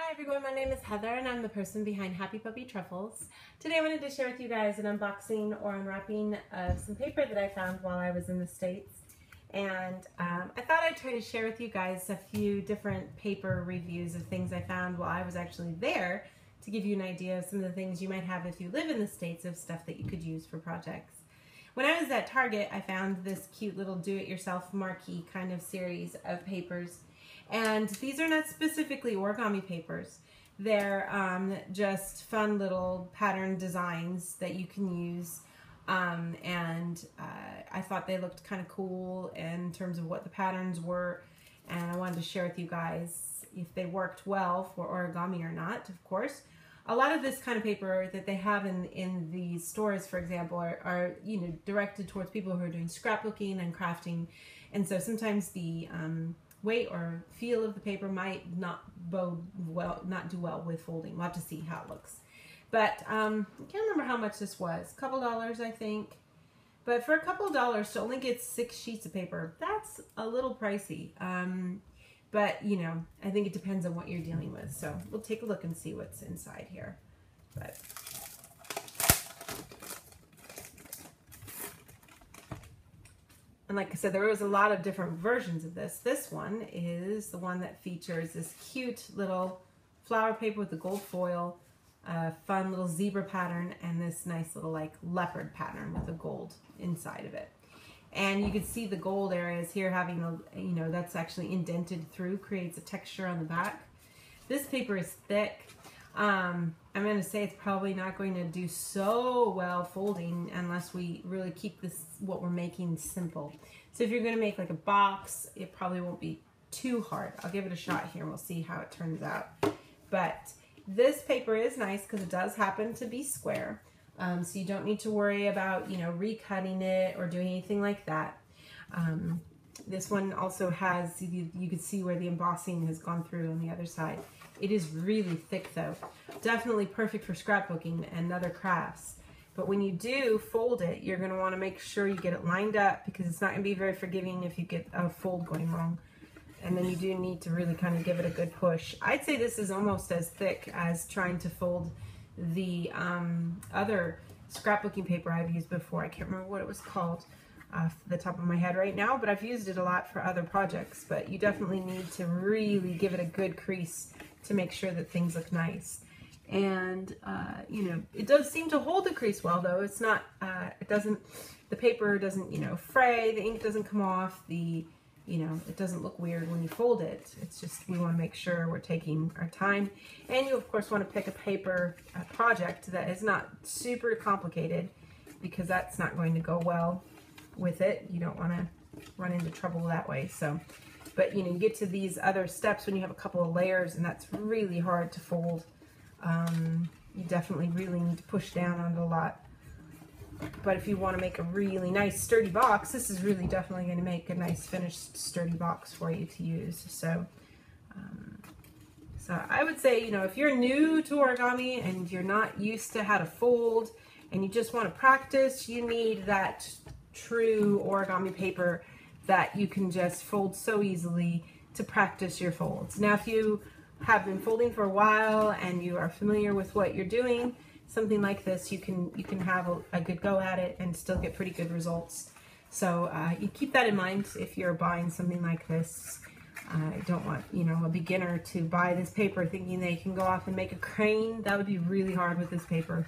Hi everyone, my name is Heather and I'm the person behind Happy Puppy Truffles. Today I wanted to share with you guys an unboxing or unwrapping of some paper that I found while I was in the States. And I thought I'd try to share with you guys a few different paper reviews of things I found while I was actually there to give you an idea of some of the things you might have if you live in the States of stuff that you could use for projects. When I was at Target, I found this cute little do-it-yourself Marquee kind of series of papers. And these are not specifically origami papers. They're just fun little pattern designs that you can use. I thought they looked kind of cool in terms of what the patterns were. And I wanted to share with you guys if they worked well for origami or not, of course. A lot of this kind of paper that they have in the stores, for example, are directed towards people who are doing scrapbooking and crafting. And so sometimes the weight or feel of the paper might not do well with folding. We'll have to see how it looks. But I can't remember how much this was. A couple dollars, I think. But for a couple dollars to only get 6 sheets of paper, that's a little pricey. But I think it depends on what you're dealing with. So we'll take a look and see what's inside here. And like I said, there was a lot of different versions of this. This one is the one that features this cute little flower paper with the gold foil, fun little zebra pattern, and this nice little like leopard pattern with the gold inside of it. And you can see the gold areas here having a, that's actually indented through, creates a texture on the back. This paper is thick. I'm going to say it's probably not going to do so well folding unless we really keep this, what we're making, simple. So if you're going to make like a box, it probably won't be too hard. I'll give it a shot here and we'll see how it turns out. But this paper is nice because it does happen to be square. So you don't need to worry about, recutting it or doing anything like that. This one also has, you can see where the embossing has gone through on the other side. It is really thick though. Definitely perfect for scrapbooking and other crafts. But when you do fold it, you're going to want to make sure you get it lined up because it's not going to be very forgiving if you get a fold going wrong. And then you do need to really kind of give it a good push. I'd say this is almost as thick as trying to fold the other scrapbooking paper I've used before. I can't remember what it was called off the top of my head right now, but I've used it a lot for other projects. But you definitely need to really give it a good crease to make sure that things look nice. And it does seem to hold the crease well though. It's not, the paper doesn't, fray, the ink doesn't come off, it doesn't look weird when you fold it. It's just, we want to make sure we're taking our time. And you of course want to pick a paper project that is not super complicated because that's not going to go well with it. You don't want to run into trouble that way. So, but you get to these other steps when you have a couple of layers and that's really hard to fold. You definitely really need to push down on it a lot. But if you want to make a really nice sturdy box, this is really definitely going to make a nice finished sturdy box for you to use. So, so I would say, if you're new to origami and you're not used to how to fold and you just want to practice, you need that true origami paper that you can just fold so easily to practice your folds. Now, if you have been folding for a while and you are familiar with what you're doing, something like this, you can have a good go at it and still get pretty good results. So you keep that in mind if you're buying something like this. I don't want a beginner to buy this paper thinking they can go off and make a crane. That would be really hard with this paper.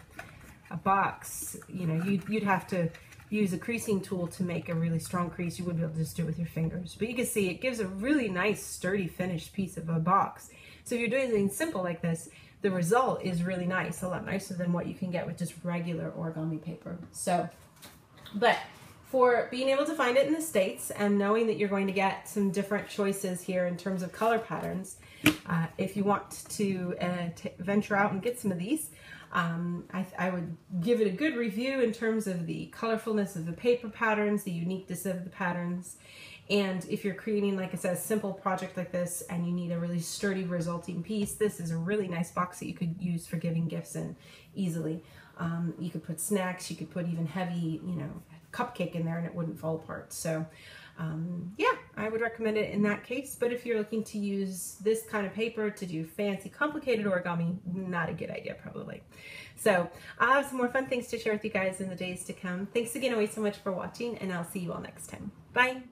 A box, you'd have to use a creasing tool to make a really strong crease. You wouldn't be able to just do it with your fingers. But you can see it gives a really nice, sturdy, finished piece of a box. So if you're doing something simple like this, the result is really nice, a lot nicer than what you can get with just regular origami paper. So, but for being able to find it in the States and knowing that you're going to get some different choices here in terms of color patterns, if you want to venture out and get some of these, I would give it a good review in terms of the colorfulness of the paper patterns, the uniqueness of the patterns. And if you're creating, like I said, a simple project like this and you need a really sturdy resulting piece, this is a really nice box that you could use for giving gifts in easily. You could put snacks, you could put even heavy, cupcake in there and it wouldn't fall apart. So yeah, I would recommend it in that case. But if you're looking to use this kind of paper to do fancy, complicated origami, not a good idea probably. So I'll have some more fun things to share with you guys in the days to come. Thanks again always so much for watching, and I'll see you all next time. Bye.